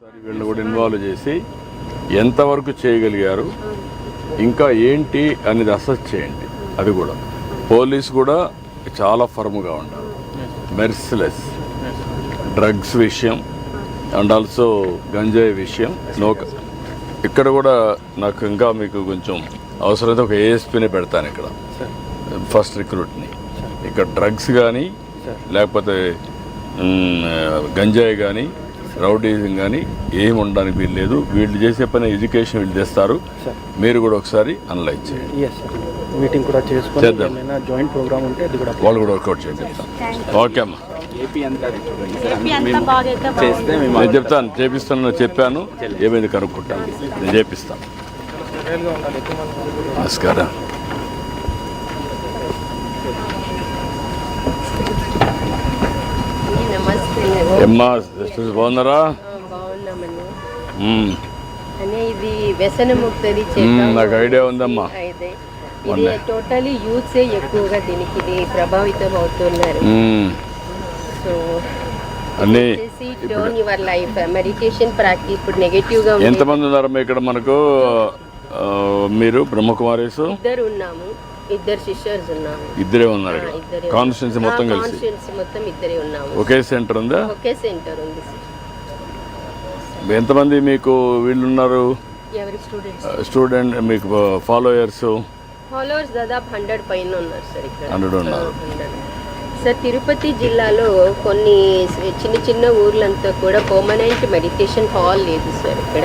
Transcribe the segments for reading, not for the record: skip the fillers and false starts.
వీళ్ళని కూడా ఇన్వాల్వ్ చేసి ఎంతవరకు చేయగలిగారు, ఇంకా ఏంటి అనేది అసెస్ చేయండి. అది కూడా పోలీస్ కూడా చాలా ఫర్మ్గా ఉండాలి, మెర్సిలెస్. డ్రగ్స్ విషయం అండ్ ఆల్సో గంజాయి విషయం ఇక్కడ కూడా నాకు ఇంకా మీకు కొంచెం అవసరమైతే ఒక ఏఎస్పీని పెడతాను ఇక్కడ, ఫస్ట్ రిక్రూట్ని. ఇక్కడ డ్రగ్స్ కానీ లేకపోతే గంజాయి కానీ రౌడీజం కానీ ఏమి ఉండడానికి వీలు లేదు. వీళ్ళు చేసే పని ఎడ్యుకేషన్ వీళ్ళు చేస్తారు. మీరు కూడా ఒకసారి అనలైజ్ చేయండి. మీటింగ్ కూడా చేద్దాం. జాయింట్ ప్రోగ్రామ్ ఉంటే అది కూడా వాళ్ళు కూడా వర్కౌట్ చేయండి. ఓకే అమ్మా, నేను చెప్తాను, చేపిస్తాను చెప్పాను. ఏమైంది కనుక్కుంటాను, నేను చేపిస్తాను. నమస్కారం. ఏమ్మా బాగున్నారా? ఇది వ్యసనముక్తి నాకు ఐడియా ఉందమ్మా. టోటలీ యూత్ ఎక్కువగా దీనికి ప్రభావితం అవుతున్నారు. సో అన్ని turn your life meditation practice ఇప్పుడు నెగటివ్ గా ఎంతమంది ఉన్నారమ్మా ఇక్కడ మనకు? మీరు బ్రహ్మకుమారీస్ ఇద్దరు ఉన్నాము, ఇద్దరు సిస్టర్స్ ఉన్నాము. ఇద్దరే ఉన్నారు కాన్స్టిట్యున్సీ మొత్తం కలిసి? మొత్తం ఇద్దరే ఉన్నాము. ఒకే సెంటర్ ఉందా? ఒకే సెంటర్ ఉంది. ఎంతమంది మీకు వీళ్ళు ఉన్నారు? స్టూడెంట్ మీకు ఫాలోయర్స్ దాదాపు 100 పైన ఉన్నారు సార్. ఇక్కడ 100 ఉన్నారు సార్. తిరుపతి జిల్లాలో కొన్ని చిన్న చిన్న ఊర్లంతా కూడా పర్మనెంట్ మెడిటేషన్ హాల్ లేదు సార్. ఇక్కడ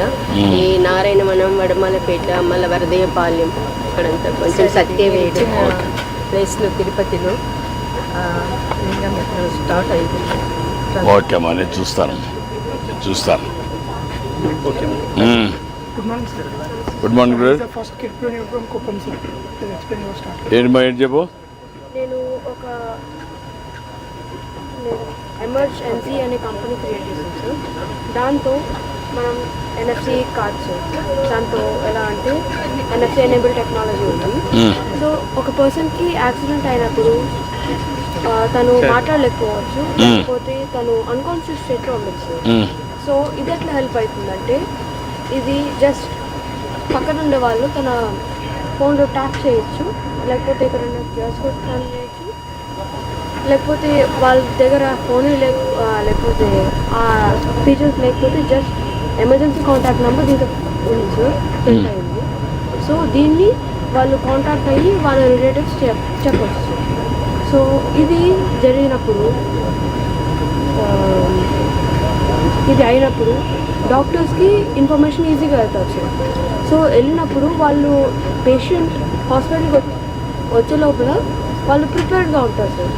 ఈ నారాయణవనం, వడమలపేట, మళ్ళీ వరదయపాలెం ఇక్కడంతా కొంచెం సత్యవేడి ప్లేస్లో తిరుపతిలో స్టార్ట్ అయింది. ఓకే అమ్మా, నేను చూస్తాను. Good morning brother. ఏంటి మా ఏంటి చెప్పు? నేను ఒక ఎమర్జెన్సీ అనే కంపెనీ క్రియేట్ చేసాను సార్. దాంతో మనం NFC కార్డ్స్, దాంతో ఎలా అంటే NFC ఎనేబుల్ టెక్నాలజీ ఉంటుంది. సో ఒక పర్సన్కి యాక్సిడెంట్ అయినప్పుడు తను మాట్లాడలేకపోవచ్చు, లేకపోతే తను అన్కాన్షియస్ స్టేట్లో ఉండొచ్చు. సో ఇది ఎట్లా హెల్ప్ అవుతుందంటే, ఇది జస్ట్ పక్కన ఉండే వాళ్ళు తన ఫోన్లో ట్యాప్ చేయొచ్చు, లేకపోతే ఎక్కడన్నా క్యూఆర్ కోడ్ స్కాన్ చేయొచ్చు, లేకపోతే వాళ్ళ దగ్గర ఫోన్ లేకపోతే ఆ ఫీచర్స్ లేకపోతే జస్ట్ ఎమర్జెన్సీ కాంటాక్ట్ నెంబర్ దీంట్లో ఉంది సార్, ప్రింట్ అయింది. సో దీన్ని వాళ్ళు కాంటాక్ట్ అయ్యి వాళ్ళ రిలేటివ్స్ చెప్పవచ్చు. సో ఇది జరిగినప్పుడు డాక్టర్స్కి ఇన్ఫర్మేషన్ ఈజీగా వెళ్తారు సార్. సో వెళ్ళినప్పుడు వాళ్ళు పేషెంట్ హాస్పిటల్కి వచ్చే లోపల వాళ్ళు ప్రిపేర్డ్గా ఉంటారు sir.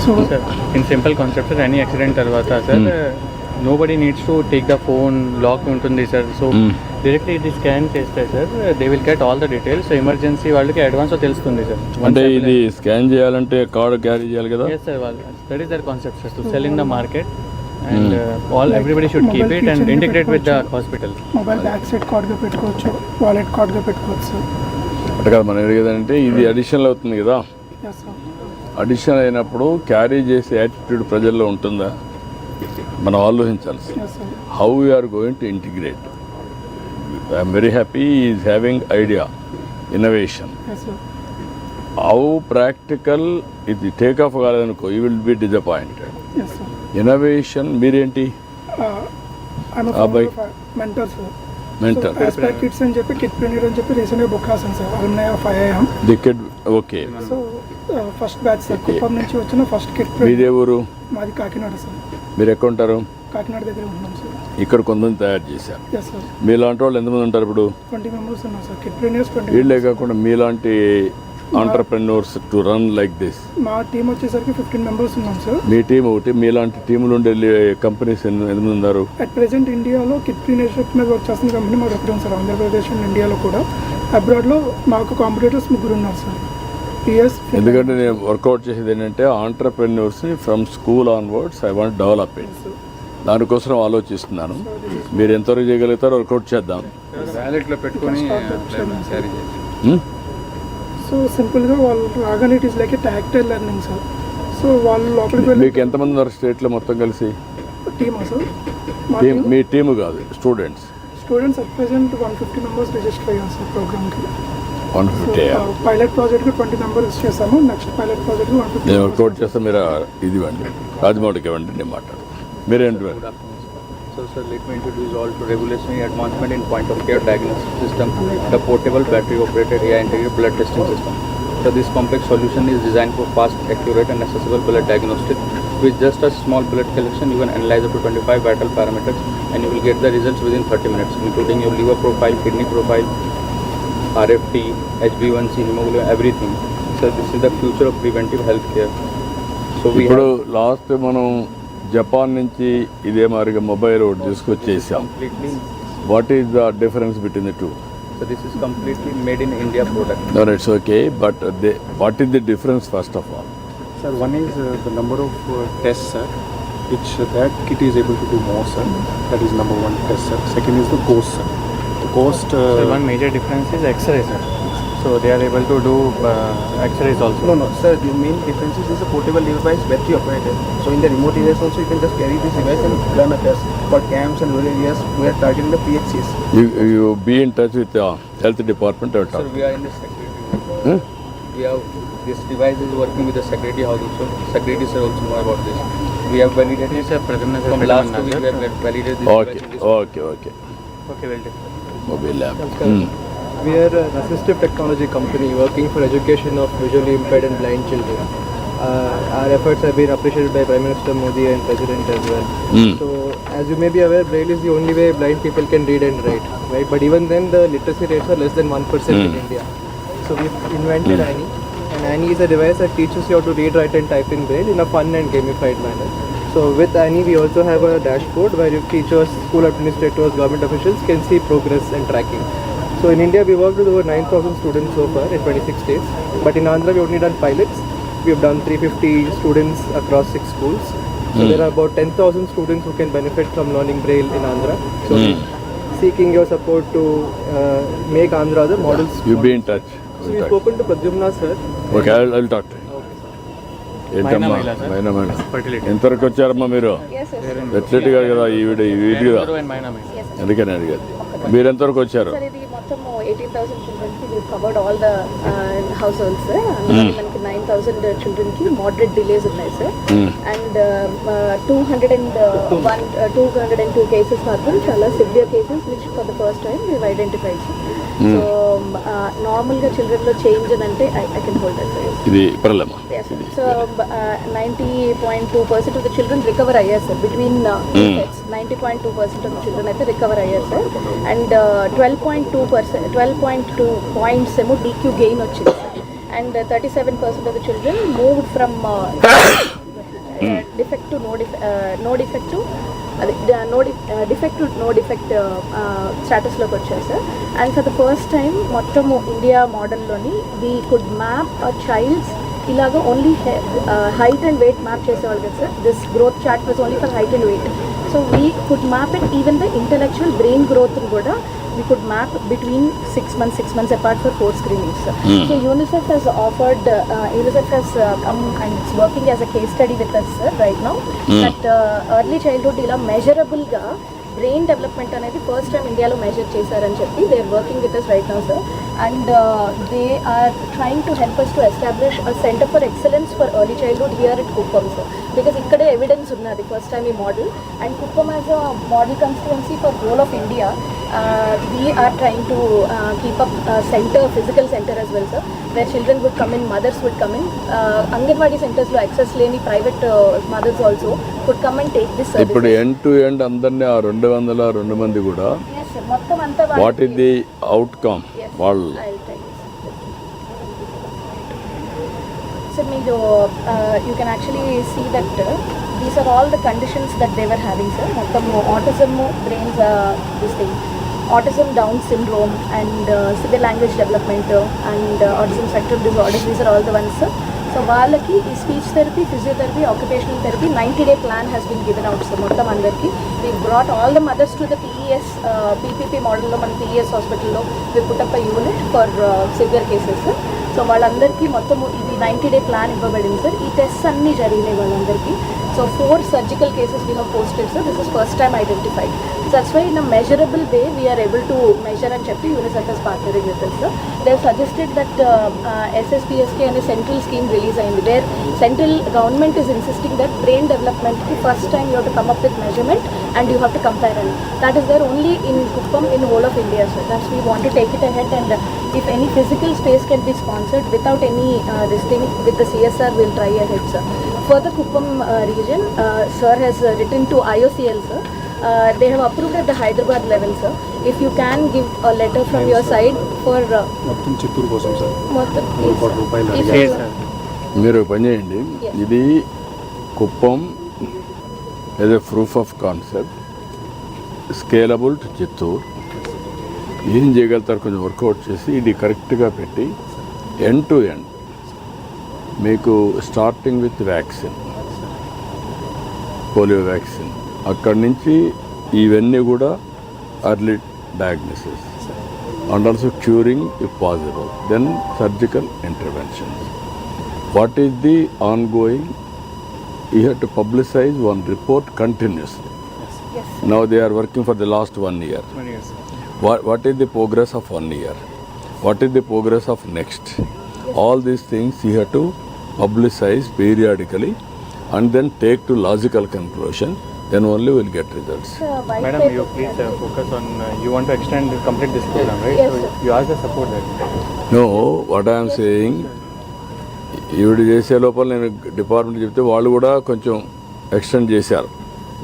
So in simple concept sir, any accident తర్వాత sir nobody needs to take the phone, lock ఉంటుంది సార్. సో డైరెక్ట్లీ ఇది స్కాన్ చేస్తే sir they will get all the details. Emergency వాళ్ళకి అడ్వాన్స్ తెలుస్తుంది సార్. అంటే ఇది స్కాన్ చేయాలంటే card carry చేయాలి కదా? ఎస్ సార్, వాళ్ళు that is their concept sir, to sell in the market and everybody should keep it and integrate with the hospital. Mobile back side కార్డ్గా పెట్టుకోవచ్చు, wallet కార్డ్గా పెట్టుకోవచ్చు. అంటే కదా మనం ఏదంటే ఇది అడిషనల్ అవుతుంది కదా. అడిషన్ అయినప్పుడు క్యారీ చేసే యాటిట్యూడ్ ప్రజల్లో ఉంటుందా మనం ఆలోచించాల్సి. How we are going to integrate. I'm very happy is having idea, innovation. How practical ఇది టేక్ ఆఫ్ కాలేదనుకో, you will be disappointed. Innovation మీరేంటి? మెంటర్ కిడ్స్ అని చెప్పి కిడ్ప్రెన్యూర్ అని చెప్పి రీసెంట్గా బుక్ రాసాను sir, alumni of IIM. The kid okay. So first batch sir, Kuppam నుంచి వచ్చిన ఫస్ట్ కిడ్. మీదే ఊరు? మాది కాకినాడ సార్. మీరు ఎక్కడ ఉంటారు? కాకినాడ దగ్గర ఉన్నాం సార్. ఇక్కడ కొంతమంది తయారు చేశారు. Yes sir. మీలాంటి వాళ్ళు ఎంతమంది ఉంటారు ఇప్పుడు? 20 మెంబర్స్ ఉన్నాం సార్. కిడ్ప్రెన్యూర్స్ 20. వీళ్ళే కాకుండా మీలాంటి entrepreneurs to run like this. మా టీం వచ్చేసరికి 15 మెంబర్స్ ఉన్నాం సార్. మీ టీం ఒకటి, మీలాంటి టీములు ఉండే కంపెనీస్ ఎంతమంది ఉన్నారు? అట్ ప్రెసెంట్ ఇండియాలో కిడ్ప్రెన్యూర్షిప్ మీద వర్క్ చేస్తున్న కంపెనీ మాకు ఎక్కడ ఉంది సార్, ఆంధ్రప్రదేశ్ అండ్ ఇండియాలో కూడా. అబ్రాడ్లో మాకు కాంపిటేటర్స్ 3 ఉన్నారు సార్. ఎందుకంటే నేను వర్కౌట్ చేసేది ఏంటంటే ఆంటర్ప్రెన్యూర్స్ని from school onwards I want develop it. దానికోసం ఆలోచిస్తున్నాను. మీరు ఎంతవరకు చేయగలుగుతారో వర్కౌట్ చేద్దాం. సో సింపుల్గా వాళ్ళు రాగానే it is like A tactile learning sir. So so వాళ్ళు లోపలికి వెళ్ళి మీకు ఎంతమంది ఉన్నారు స్టేట్లో మొత్తం కలిసి? టీమా సార్? మా టీం మీ టీము కాదు, students students at present 150 members register అయ్యారు సార్ ప్రోగ్రామ్కి. 150. పైలట్ ప్రాజెక్ట్కి 20 మెంబర్స్ చేసాము. నెక్స్ట్ పైలట్ ప్రాజెక్ట్కి 150. నేను కోట్ చేస్తే మీరు ఇది ఇవ్వండి, రాజమౌళికి ఇవ్వండి, నేను మాట్లాడు. మీరేంటి Good afternoon, sir. So, let me introduce all to revolutionary advancement in point of care diagnostic system, the portable battery operated AI integrated blood testing system. So, this complex solution is designed for fast, accurate, and accessible blood diagnostic. With just a small blood collection, you can analyze up to 25 vital parameters, and you will get the results within 30 minutes, including your liver profile, kidney profile, RFT, HbA1c, hemoglobin, everything. So, this is the future of preventive health care. So, we ఇప్పుడు have last మనం Japan నుంచి ఇదే మాదిరిగా mobile ఒకటి తీసుకొచ్చేసాం. completely. What is the difference between the two? So, this is completely made in India product. No, it's okay, but what is the difference first of all? Sir, one is the number of tests, sir, which that kit is able to do more, sir. That is number one test, sir. Second is the cost, sir. The cost. So one major difference is X-ray, sir. So they are able to do X-rays also. No, sir. The main difference is a portable device, battery operated. So in the remote areas also, you can just carry this device and run a test. For camps and rural areas, we are targeting the PHCs. You be in touch with the health department or Sir, talk? we are in the secretary. Huh? We have this device is working with the secretary house also. Secretary sir also know about this. We have validated Yes, sir. Pradyumna sir, From Pradyumna last week sir. we have validated this Okay, device in this. okay. Okay, well done. Mobile lab. We are an assistive technology company working for education of visually impaired and blind children. Our efforts have been appreciated by Prime Minister Modi and President as well. So, as you may be aware, Braille is the only way blind people can read and write, right? But even then, the literacy rates are less than 1% in India. So, we've invented Annie, and Annie is a device that teaches you how to read, write, and type in Braille in a fun and gamified manner. So, with Annie, we also have a dashboard where your teachers, school administrators, government officials can see progress and tracking. So in India, we worked with over 9,000 students so far in 26 states. But in Andhra, we only done pilots. We have done 350 students across 6 schools. So there are about 10,000 students who can benefit from learning Braille in Andhra. So seeking your support to make Andhra the model school. You be in touch. So we've spoken to Pradyumna sir. Okay, I'll talk to you. ఏంటమ్మా మహిళ, sir. Madam Fertility. ఎంతవరకు వచ్చారమ్మా మీరు? Website కాదు కదా ఈ video, And Mayna ma'am. అందుకని అడిగారు. మీరు ఎంతవరకు వచ్చారు? సార్ ఇది మొత్తం 18,000 చిల్డ్రన్కి we covered all the households sir. అందులో మనకి 9,000 చిల్డ్రన్కి మోడరేట్ డిలేస్ ఉన్నాయి సార్. అండ్ 202 కేసెస్ మాత్రం చాలా severe cases which for the first time we've identified sir. So నార్మల్గా చిల్డ్రన్లో చేంజ్ అని అంటే I can hold that sir. ఇది పర్లేమ్మా. So 90.2% of the children recover అయ్యారు sir. Between 90.2% of the children అయితే రికవర్ అయ్యారు సార్. అండ్ 12.2 పాయింట్స్ ఏమో డీక్యూ గెయిన్ వచ్చింది sir. And 37% of the children moved from defect to no defect స్టేటస్లోకి వచ్చారు sir. And for the first time మొత్తము India మోడల్లోని we could map a child's ఇలాగా only height and weight map చేసేవాళ్ళు కదా sir. This growth chart was only for height and weight. So we could map it even the intellectual brain గ్రోత్ని కూడా we could map between 6 months apart for 4 screenings. So UNICEF has offered, UNICEF has come and it's working as a case study with us right now. That early childhood ila measurable ga brain development అనేది first time ఇండియాలో measure చేశారని చెప్పి they are working with us right now sir. And they are trying to help us to establish a centre for excellence for early childhood here it Kuppam sir. Because ఇక్కడే evidence ఉన్నది first time ఈ model. And Kuppam as a model constituency for whole of India we are trying to keep up a center, physical center as well sir, where children would come in, mothers would come in. Anganwadi centers lo access leni private mothers also could come and take this service. ఇప్పుడు end to end అందరినీ ఆ 202 మంది కూడా Yes sir, మొత్తం అంతా what is the outcome వాళ్ళు? I'll tell you sir. మీరు you can actually see that these are all the conditions that they were having sir. మొత్తం autism, brains this thing, autism, Down syndrome, and severe language development and autism spectrum disorders. These are all the ones sir. So వాళ్ళకి ఈ speech therapy, physiotherapy, occupational therapy 90-day plan has been given out. So మొత్తం అందరికీ we brought all the mothers to the PES PPP మోడల్లో మన PES హాస్పిటల్లో we put up a unit for severe cases. So వాళ్ళందరికీ మొత్తం ఇది 90-day plan ఇవ్వబడింది sir. ఈ టెస్ట్స్ అన్నీ జరిగినాయి వాళ్ళందరికీ. So 4 surgical cases we have posted, sir. This is first time identified. So that's why in a measurable way we are able to measure and check. UNICEF is partnering with us, sir. They have suggested that SSPSK and a central scheme release ayindi, where central government is insisting that brain development ki first time you have to come up with measurement and you have to compare, and that is there only in Kuppam in whole of India, sir. That's we want to take it ahead, and if any physical space can be sponsored without any this thing with the CSR, we'll try ahead, sir. For the Kuppam region, sir has written to IOCL, sir. They have approved at the Hyderabad level, sir. If you can give a letter from your side for మొత్తం చిత్తూరు కోసం sir మొత్తం, రూపాయలు if అడిగారు. you- మీరు ఒక పని చేయండి, ఇది Kuppam as a proof of concept, scalable to Chittoor. ఏం చేయగలుగుతారు కొంచెం వర్కౌట్ చేసి ఇది కరెక్ట్గా పెట్టి ఎండ్ టు ఎండ్ మీకు starting with vaccine, polio vaccine, అక్కడి నుంచి ఇవన్నీ కూడా early diagnosis and also curing if possible, then surgical intervention. What is the ongoing? You have to publicise one report continuously. yes, Now they are working for the last 1 year. What is the progress of 1 year? What is the progress of next? All these things you have to publicize periodically and then take to logical conclusion. Then only we'll get results. white Madam, paper- you please focus on, you want to extend, complete this program, right? Yes, So sir. you ask the support that. No, what I am saying, ఈవిడ చేసే లోపల నేను department చెప్తే వాళ్ళు కూడా కొంచెం extend చేశారు.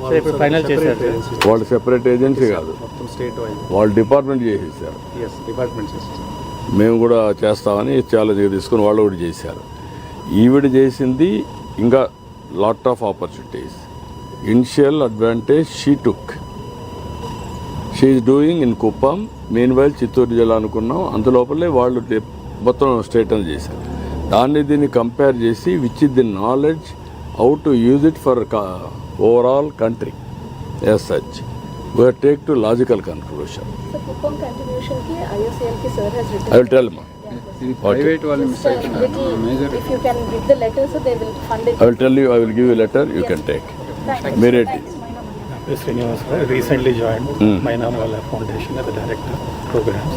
So ఇప్పుడు ఫైనల్ చేశారు. వాళ్ళు సెపరేట్ ఏజెన్సీ కాదు, మొత్తం స్టేట్ వైజ్ వాళ్ళు డిపార్ట్మెంట్ చేసేసారు. ఎస్ డిపార్ట్మెంట్ చేస్తారు. మేము కూడా చేస్తామని చాలా తీసుకుని వాళ్ళు కూడా చేశారు. ఈవిడ చేసింది ఇంకా lot of opportunities. Initial advantage she took, she is doing in Kuppam. Meanwhile Chittoor జిల్లా అనుకున్నాం, అందులోపలే వాళ్ళు మొత్తం స్టేట్ అని చేశారు. దాన్ని దీన్ని కంపేర్ చేసి which is the knowledge how to use it for overall country as such we take to logical conclusion. So Kuppam contribution ki IOCL ki sir has written. I will tell మా private వాళ్ళు miss Sir, అవుతున్నారు major. if you can give the letter, so they will fund it. I will tell you, I will give you a letter, you can take. Merit. Srinivas, recently joined Mainamwala Foundation as a director programs.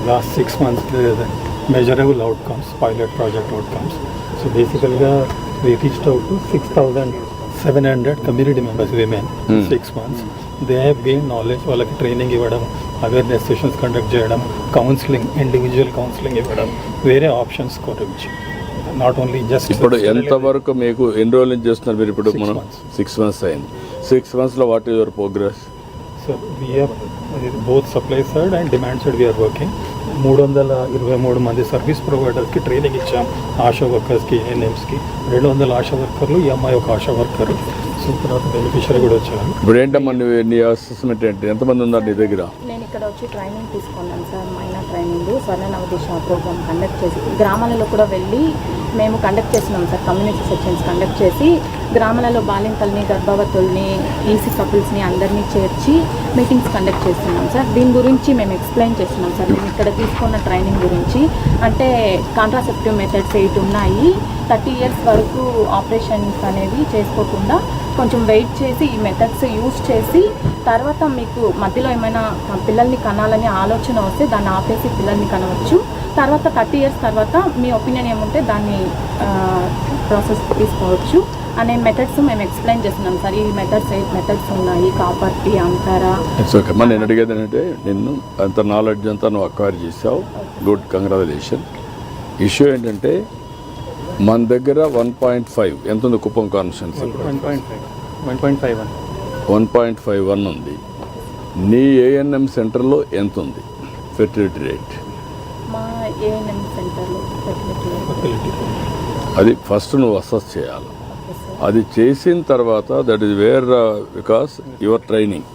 Last 6 months, the measurable outcomes, pilot project outcomes. So basically, we reached out to 6,700 community members, women, in 6 months. They have gained knowledge, వాళ్ళకి training ఇవ్వడం, awareness sessions conduct చేయడం, counselling, individual counselling ఇవ్వడం, వేరే options గురించి. Not only just ఇప్పుడు ఎంతవరకు మీకు enrol చేస్తున్నారు మీరు? ఇప్పుడు 6 మనం months. 6 months అయింది. 6 monthsలో what is your progress? So we are both supply side and demand side we are working. 323 మంది సర్వీస్ ప్రొవైడర్స్కి ట్రైనింగ్ ఇచ్చాం, ఆశా వర్కర్స్కి, ఏఎన్ఎంస్కి. 200 ఆశా వర్కర్లు, ఈ అమ్మాయి ఒక ఆశా వర్కర్. సో తర్వాత బెనిఫిషియరీ కూడా వచ్చారు. ఇప్పుడు ఏంటమ్మా నీ అసెస్మెంట్ ఏంటి? ఎంతమంది ఉన్నారు నీ దగ్గర? నేను ఇక్కడ వచ్చి ట్రైనింగ్ తీసుకున్నాను సార్. మైనా ట్రైనింగ్ స్వర్ణ నవదిశ ప్రోగ్రామ్ కండక్ట్ చేసి గ్రామాలలో కూడా వెళ్ళి మేము కండక్ట్ చేసినాం సార్. కమ్యూనిటీ సెక్షన్స్ కండక్ట్ చేసి గ్రామాలలో బాలింతల్ని, గర్భవతుల్ని, ఈసీ కపుల్స్ని అందరినీ చేర్చి మీటింగ్స్ కండక్ట్ చేస్తున్నాం సార్. దీని గురించి మేము ఎక్స్ప్లెయిన్ చేస్తున్నాం సార్. మేము ఇక్కడ తీసుకున్న ట్రైనింగ్ గురించి అంటే కాంట్రాసెప్టివ్ మెథడ్స్ 8 ఉన్నాయి. 30 years వరకు ఆపరేషన్స్ అనేవి చేసుకోకుండా కొంచెం వెయిట్ చేసి ఈ మెథడ్స్ యూజ్ చేసి తర్వాత మీకు మధ్యలో ఏమైనా పిల్లల్ని కనాలని ఆలోచన వస్తే దాన్ని ఆపేసి పిల్లల్ని కనవచ్చు. తర్వాత 30 years తర్వాత మీ ఒపీనియన్ ఏముంటే దాన్ని ప్రాసెస్ తీసుకోవచ్చు అనే మెథడ్స్ మేము ఎక్స్ప్లెయిన్ చేస్తున్నాం సార్. ఈ మెథడ్స్ 8 మెథడ్స్ ఉన్నాయి. కాపర్టీ, అంతరా. ఇట్స్ ఓకే అమ్మా. నేను అడిగేది ఏంటంటే నిన్ను అంత నాలెడ్జ్ అంతా నువ్వు అక్వైర్ చేసావు, గుడ్, కంగ్రాచులేషన్. ఇష్యూ ఏంటంటే మన దగ్గర 1.5 ఎంత ఉంది కుప్పం కాన్స్టిట్యున్సీ? 1.51 1.51 ఉంది. నీ ఏఎన్ఎం సెంటర్లో ఎంత ఉంది ఫెర్టిలిటీ రేట్? మా ఏఎన్ఎం సెంటర్లో ఫెసిలిటీ అది ఫస్ట్ నువ్వు అసెస్ చేయాలి. అది చేసిన తర్వాత that is where because your training,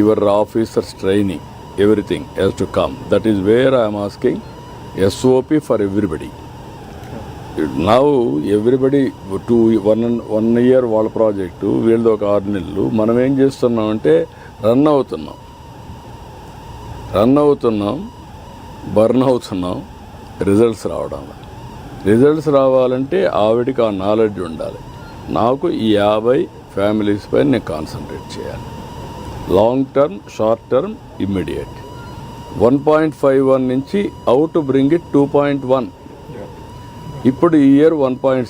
your officers training, everything has to come. That is where I'm asking SOP for everybody. Now everybody 1 year వాళ్ళ ప్రాజెక్టు, వీళ్ళది ఒక 6 నెలలు. మనం ఏం చేస్తున్నామంటే రన్ అవుతున్నాం, బర్న్ అవుతున్నాం. రిజల్ట్స్ రావాలంటే ఆవిడికి ఆ నాలెడ్జ్ ఉండాలి. నాకు ఈ 50 ఫ్యామిలీస్ పైన నేను కాన్సన్ట్రేట్ చేయాలి. Long term, short term, immediate. 1.51 నుంచి అవుట్ బ్రింగ్ ఇట్ 2.1. ఇప్పుడు ఈ ఇయర్ 1.6